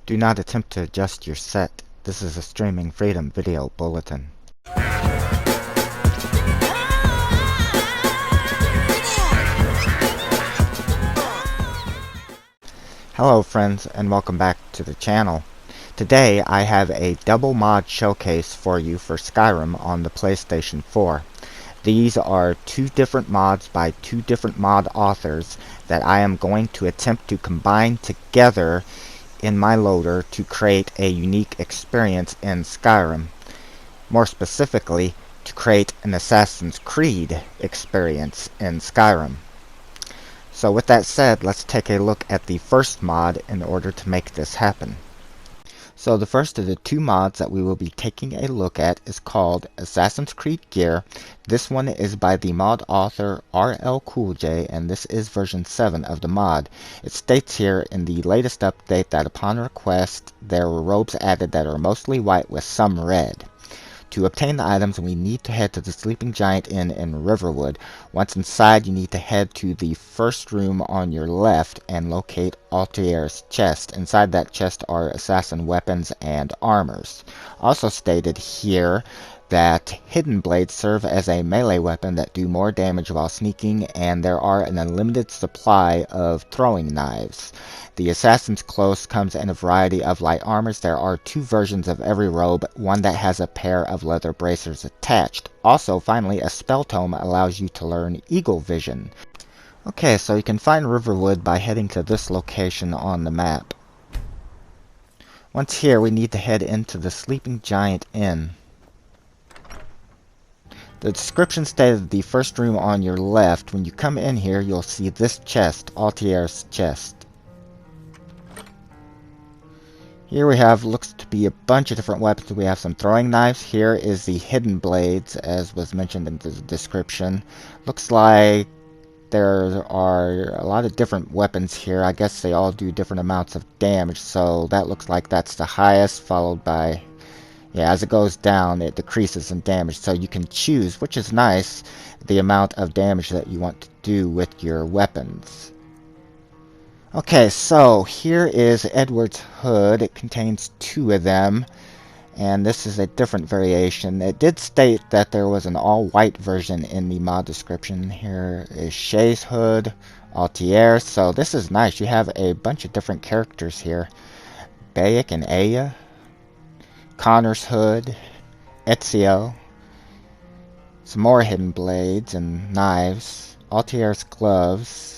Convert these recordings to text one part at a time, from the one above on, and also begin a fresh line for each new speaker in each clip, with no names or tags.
Do not attempt to adjust your set. This is a Streaming Freedom video bulletin. Hello friends, and welcome back to the channel. Today I have a double mod showcase for you for Skyrim on the PlayStation 4. These are two different mods by two different mod authors that I am going to attempt to combine together in my loader to create a unique experience in Skyrim. More specifically, to create an Assassin's Creed experience in Skyrim. So with that said, let's take a look at the first mod in order to make this happen. So the first of the two mods that we will be taking a look at is called Assassin's Creed Gear. This one is by the mod author aurllcooljay, and this is version 7 of the mod. It states here in the latest update that upon request there were robes added that are mostly white with some red. To obtain the items, we need to head to the Sleeping Giant Inn in Riverwood. Once inside, you need to head to the first room on your left and locate Altair's chest. Inside that chest are assassin weapons and armors. Also stated here that hidden blades serve as a melee weapon that do more damage while sneaking, and there are an unlimited supply of throwing knives. The assassin's clothes comes in a variety of light armors. There are two versions of every robe, one that has a pair of leather bracers attached. Also, finally, a spell tome allows you to learn eagle vision. Okay, so you can find Riverwood by heading to this location on the map. Once here, we need to head into the Sleeping Giant Inn. The description stated the first room on your left. When you come in here, you'll see this chest, Altair's chest. Here we have, looks to be a bunch of different weapons. We have some throwing knives. Here is the hidden blades, as was mentioned in the description. Looks like there are a lot of different weapons here. I guess they all do different amounts of damage, so that looks like that's the highest, followed by... yeah, as it goes down, it decreases in damage, so you can choose, which is nice, the amount of damage that you want to do with your weapons. Okay, so here is Edward's hood. It contains two of them, and this is a different variation. It did state that there was an all-white version in the mod description. Here is Shay's hood, Altair, so this is nice. You have a bunch of different characters here. Bayek and Aya. Connor's hood, Ezio, some more hidden blades and knives, Altair's gloves.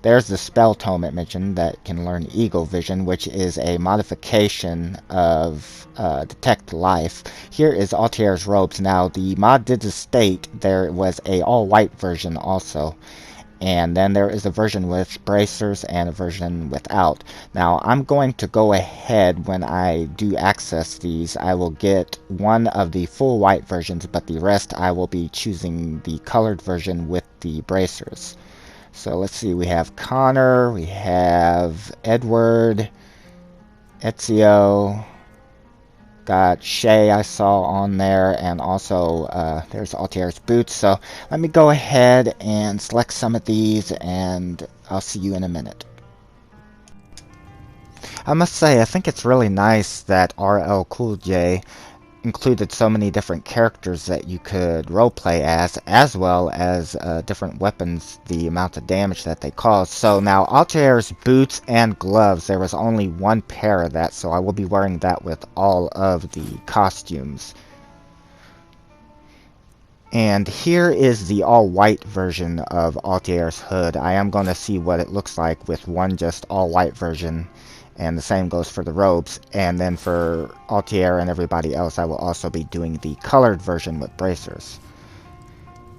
There's the spell tome it mentioned that can learn eagle vision, which is a modification of detect life. Here is Altair's robes. Now the mod did state there was a all white version also. And then there is a version with bracers and a version without. Now, I'm going to go ahead when I do access these. I will get one of the full white versions, but the rest I will be choosing the colored version with the bracers. So let's see, we have Connor, we have Edward, Ezio, got Shay I saw on there, and also there's Altair's boots. So let me go ahead and select some of these, and I'll see you in a minute. I must say, I think it's really nice that aurllcooljay included so many different characters that you could roleplay as well as different weapons, the amount of damage that they cause. So now Altair's boots and gloves, there was only one pair of that, so I will be wearing that with all of the costumes. And here is the all-white version of Altair's hood. I am going to see what it looks like with one just all-white version. And the same goes for the robes. And then for Altair and everybody else, I will also be doing the colored version with bracers.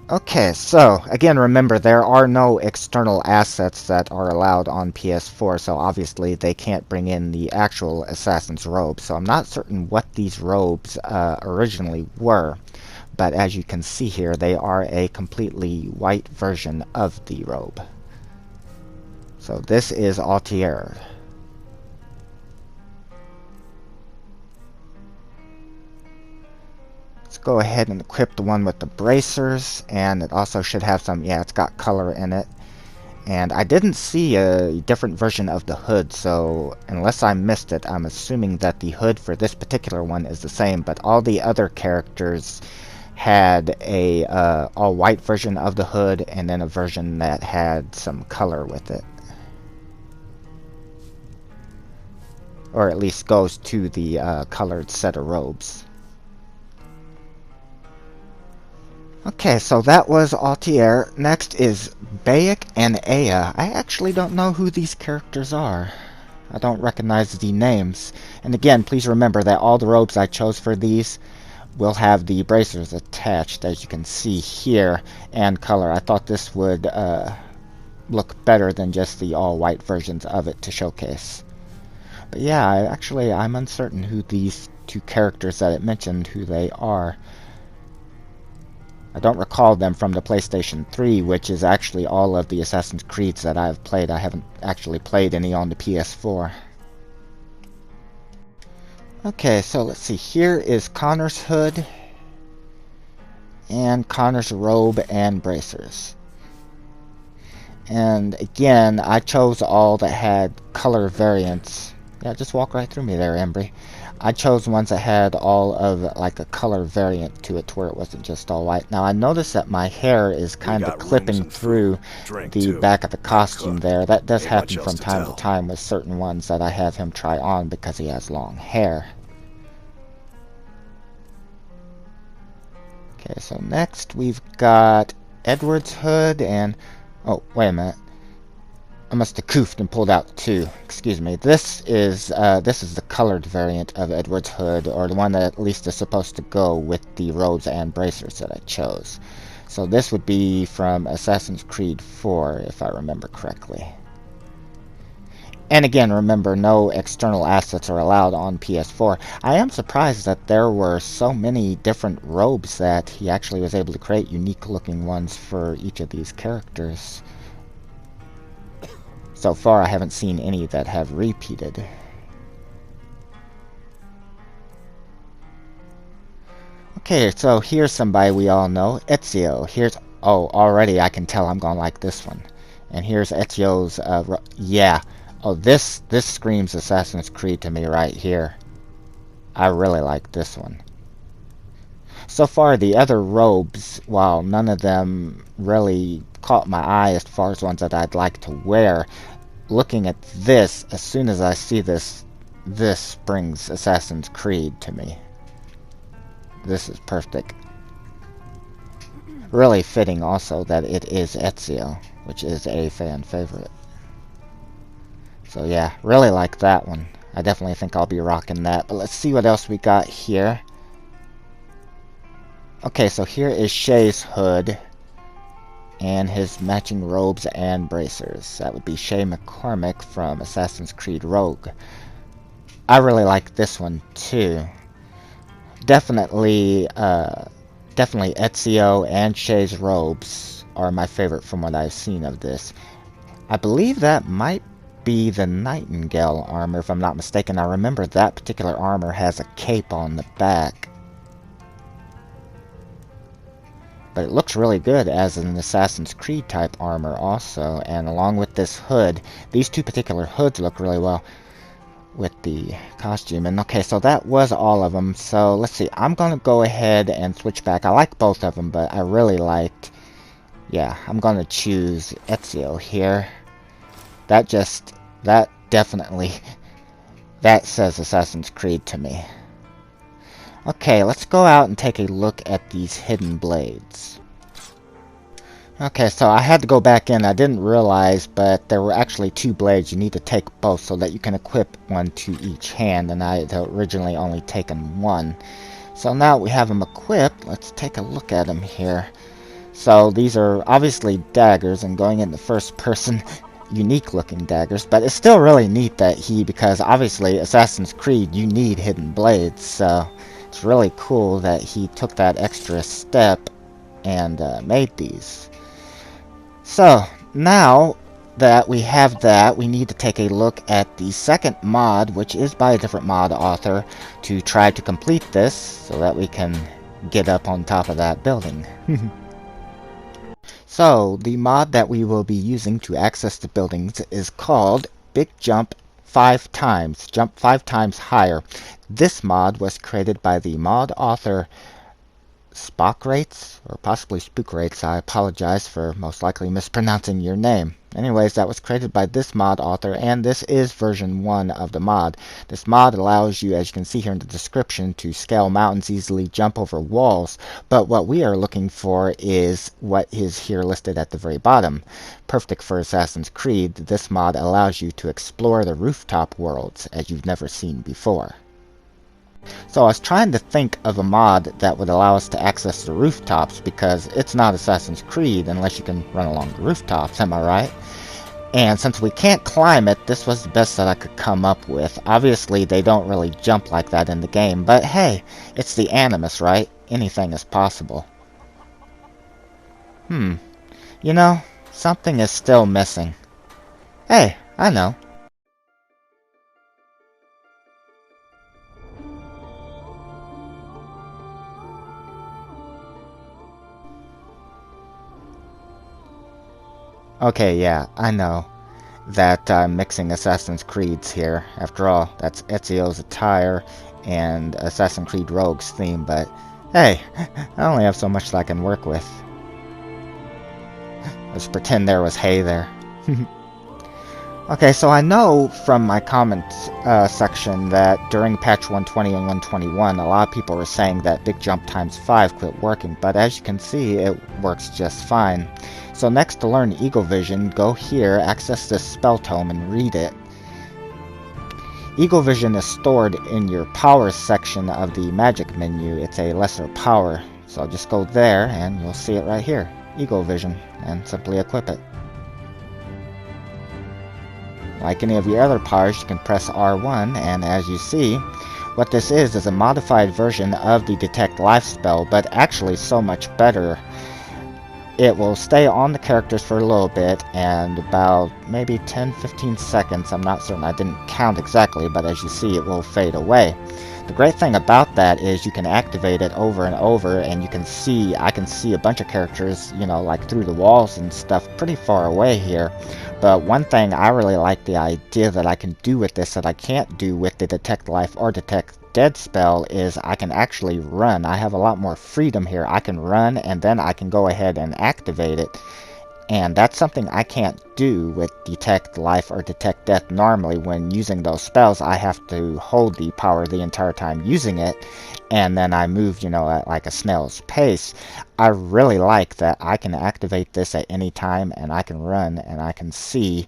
Okay, so again, remember, there are no external assets that are allowed on PS4, so obviously they can't bring in the actual assassin's robes. So I'm not certain what these robes originally were, but as you can see here, they are a completely white version of the robe. So this is Altair. Let's go ahead and equip the one with the bracers, and it also should have some, yeah, it's got color in it. And I didn't see a different version of the hood, so unless I missed it, I'm assuming that the hood for this particular one is the same, but all the other characters had a all-white version of the hood, and then a version that had some color with it. Or at least goes to the colored set of robes. Okay, so that was Altier. Next is Bayek and Aya. I actually don't know who these characters are. I don't recognize the names. And again, please remember that all the robes I chose for these will have the bracers attached, as you can see here, and color. I thought this would look better than just the all-white versions of it to showcase. But yeah, I'm uncertain who these two characters that it mentioned, who they are. I don't recall them from the PlayStation 3, which is actually all of the Assassin's Creeds that I've played. I haven't actually played any on the PS4. Okay, so let's see. Here is Connor's hood, and Connor's robe and bracers. And again, I chose all that had color variants. Yeah, just walk right through me there, Embry. I chose ones that had all of like a color variant to it, to where it wasn't just all white. Now I noticed that my hair is kind of clipping through the back of the costume there. That does happen from time to time with certain ones that I have him try on because he has long hair. Okay, so next we've got Edward's hood and... oh, wait a minute. I must have coofed and pulled out two. Excuse me. This is the colored variant of Edward's hood, or the one that at least is supposed to go with the robes and bracers that I chose. So this would be from Assassin's Creed 4, if I remember correctly. And again, remember, no external assets are allowed on PS4. I am surprised that there were so many different robes that he actually was able to create unique looking ones for each of these characters. So far, I haven't seen any that have repeated. Okay, so here's somebody we all know, Ezio. Here's... oh, already I can tell I'm gonna like this one. And here's Ezio's... yeah. Oh, this screams Assassin's Creed to me right here. I really like this one. So far, the other robes, while none of them really caught my eye as far as ones that I'd like to wear, looking at this, as soon as I see this, this brings Assassin's Creed to me. This is perfect. Really fitting also that it is Ezio, which is a fan favorite. So yeah, really like that one. I definitely think I'll be rocking that. But let's see what else we got here. Okay, so here is Shay's hood and his matching robes and bracers. That would be Shay McCormick from Assassin's Creed Rogue. I really like this one too. Definitely Ezio and Shay's robes are my favorite from what I've seen of this. I believe that might be the Nightingale armor, if I'm not mistaken. I remember that particular armor has a cape on the back. But it looks really good as an Assassin's Creed type armor also. And along with this hood, these two particular hoods look really well with the costume. And okay, so that was all of them. So let's see, I'm going to go ahead and switch back. I like both of them, but I really liked... yeah, I'm going to choose Ezio here. That definitely... that says Assassin's Creed to me. Okay, let's go out and take a look at these hidden blades. Okay, so I had to go back in. I didn't realize, but there were actually two blades. You need to take both so that you can equip one to each hand, and I had originally only taken one. So now we have them equipped. Let's take a look at them here. So these are obviously daggers, and going in the first person, unique looking daggers, but it's still really neat that because obviously Assassin's Creed, you need hidden blades, so it's really cool that he took that extra step and made these. So, now that we have that, we need to take a look at the second mod, which is by a different mod author, to try to complete this, so that we can get up on top of that building. So, the mod that we will be using to access the buildings is called Big Jump 5 times. Jump 5 times higher. This mod was created by the mod author Spookrates, or possibly Spookrates. I apologize for most likely mispronouncing your name. Anyways, that was created by this mod author, and this is version 1 of the mod. This mod allows you, as you can see here in the description, to scale mountains easily, jump over walls, but what we are looking for is what is here listed at the very bottom. Perfect for Assassin's Creed, this mod allows you to explore the rooftop worlds as you've never seen before. So I was trying to think of a mod that would allow us to access the rooftops, because it's not Assassin's Creed unless you can run along the rooftops, am I right? And since we can't climb it, this was the best that I could come up with. Obviously, they don't really jump like that in the game, but hey, it's the Animus, right? Anything is possible. You know, something is still missing. Hey, I know. Okay, yeah, I know that I'm mixing Assassin's Creeds here. After all, that's Ezio's attire and Assassin's Creed Rogue's theme, but hey, I only have so much that I can work with. Let's pretend there was hay there. Okay, so I know from my comments section that during patch 120 and 121, a lot of people were saying that Big Jump times 5 quit working, but as you can see, it works just fine. So next, to learn Eagle Vision, go here, access this spell tome, and read it. Eagle Vision is stored in your power section of the magic menu. It's a lesser power, so just go there and you'll see it right here, Eagle Vision, and simply equip it. Like any of your other powers, you can press R1, and as you see, what this is a modified version of the Detect Life spell, but actually so much better. It will stay on the characters for a little bit, and about maybe 10-15 seconds, I'm not certain, I didn't count exactly, but as you see, it will fade away. The great thing about that is you can activate it over and over, and you can see, I can see a bunch of characters, you know, like through the walls and stuff pretty far away here. But one thing I really like the idea that I can do with this that I can't do with the Detect Life or Detect Dead spell is I can actually run. I have a lot more freedom here. I can run and then I can go ahead and activate it. And that's something I can't do with Detect Life or Detect Death normally. When using those spells, I have to hold the power the entire time using it, and then I move, you know, at like a snail's pace. I really like that I can activate this at any time, and I can run, and I can see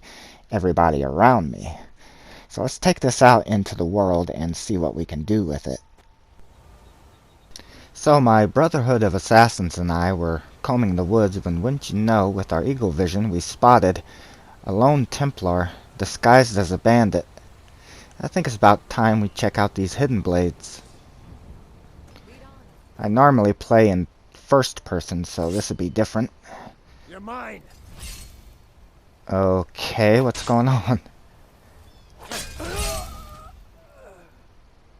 everybody around me. So let's take this out into the world and see what we can do with it. So my Brotherhood of Assassins and I were combing the woods when, wouldn't you know, with our Eagle Vision, we spotted a lone Templar disguised as a bandit. I think it's about time we check out these hidden blades. I normally play in first person, so this would be different.
You're mine.
Okay, what's going on?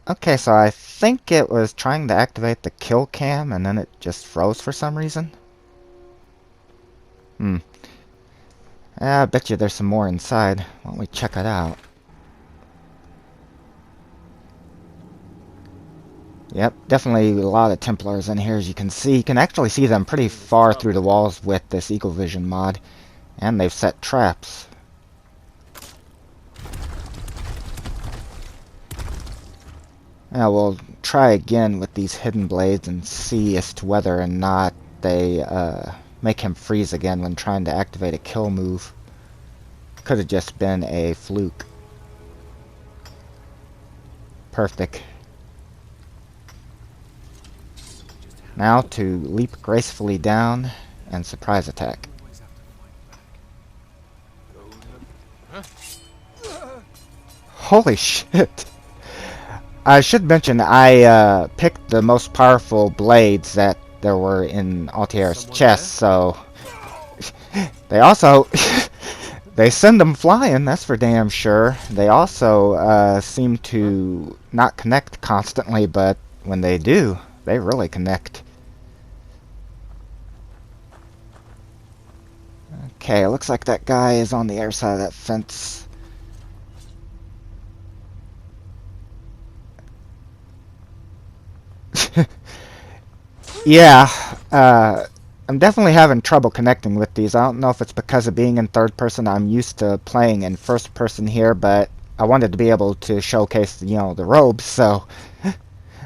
Okay, so I think it was trying to activate the kill cam and then it just froze for some reason. Yeah, I bet you there's some more inside. Why don't we check it out? Yep, definitely a lot of Templars in here, as you can see. You can actually see them pretty far through the walls with this Eagle Vision mod. And they've set traps. Now we'll try again with these hidden blades and see as to whether or not they make him freeze again when trying to activate a kill move. Could have just been a fluke. Perfect. Now to leap gracefully down and surprise attack. Holy shit! I should mention I picked the most powerful blades that there were in Altier's chest, so they also they send them flying, that's for damn sure. They also seem to not connect constantly, but when they do, they really connect. Okay, looks like that guy is on the other side of that fence. Yeah, I'm definitely having trouble connecting with these. I don't know if it's because of being in third person. I'm used to playing in first person here, but I wanted to be able to showcase, the robes, so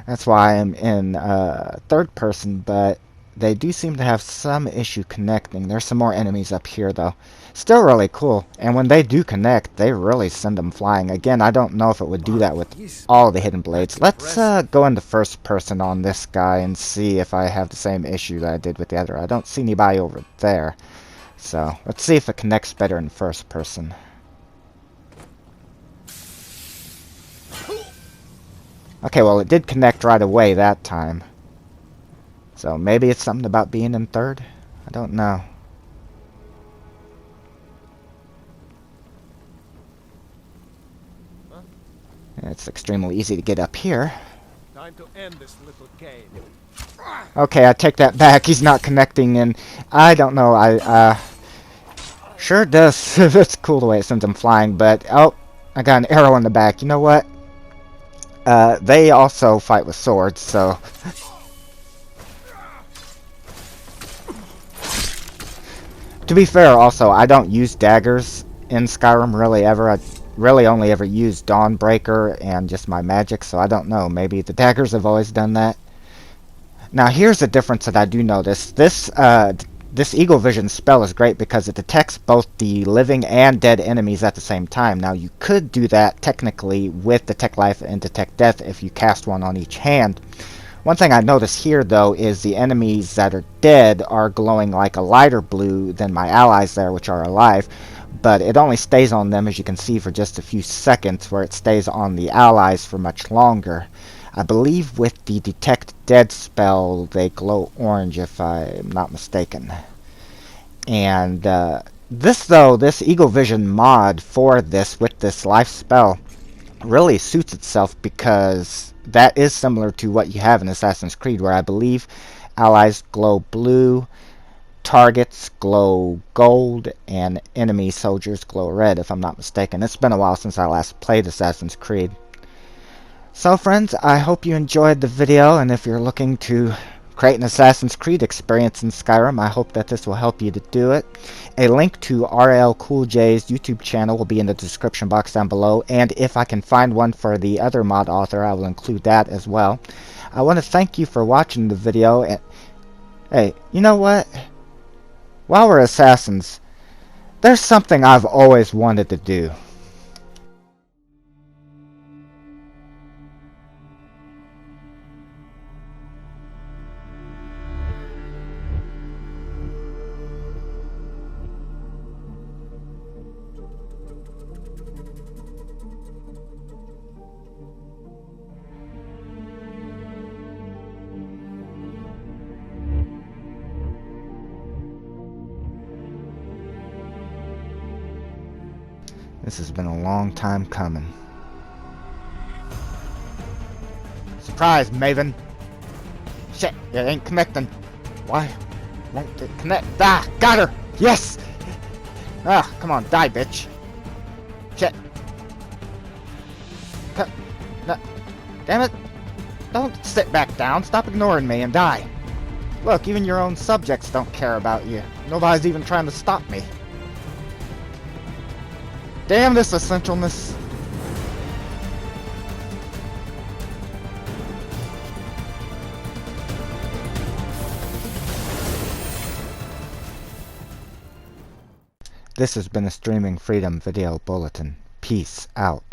that's why I'm in third person, but they do seem to have some issue connecting. There's some more enemies up here, though. Still really cool, and when they do connect, they really send them flying. Again, I don't know if it would do that with all the hidden blades. Let's go into first person on this guy and see if I have the same issue that I did with the other. I don't see anybody over there, so let's see if it connects better in first person. Okay, well, it did connect right away that time. So maybe it's something about being in third? I don't know. It's extremely easy to get up here.
Time to end this little game.
Okay, I take that back. He's not connecting, and I don't know. Sure does. It's cool the way it sends him flying, but oh, I got an arrow in the back. You know what? They also fight with swords, so to be fair, also, I don't use daggers in Skyrim really ever. I really only ever use Dawnbreaker and just my magic, so I don't know. Maybe the daggers have always done that. Now, here's the difference that I do notice. This Eagle Vision spell is great because it detects both the living and dead enemies at the same time. Now, you could do that technically with Detect Life and Detect Death if you cast one on each hand. One thing I notice here, though, is the enemies that are dead are glowing like a lighter blue than my allies there, which are alive. But it only stays on them, as you can see, for just a few seconds, where it stays on the allies for much longer. I believe with the Detect Dead spell, they glow orange, if I'm not mistaken. And this Eagle Vision mod for this, with this life spell, really suits itself because that is similar to what you have in Assassin's Creed, where I believe allies glow blue, targets glow gold, and enemy soldiers glow red, if I'm not mistaken. It's been a while since I last played Assassin's Creed. So friends, I hope you enjoyed the video, and if you're looking to create an Assassin's Creed experience in Skyrim, I hope that this will help you to do it. A link to aurllcooljay's YouTube channel will be in the description box down below, and if I can find one for the other mod author, I will include that as well. I want to thank you for watching the video, and hey, you know what? While we're assassins, there's something I've always wanted to do. This has been a long time coming. Surprise, Maven! Shit, it ain't connecting. Why won't it connect? Ah, got her! Yes! Ah, come on, die, bitch. Shit. No. Damn it! Don't sit back down. Stop ignoring me and die. Look, even your own subjects don't care about you. Nobody's even trying to stop me. Damn this essentialness. This has been a Streaming Freedom Video Bulletin. Peace out.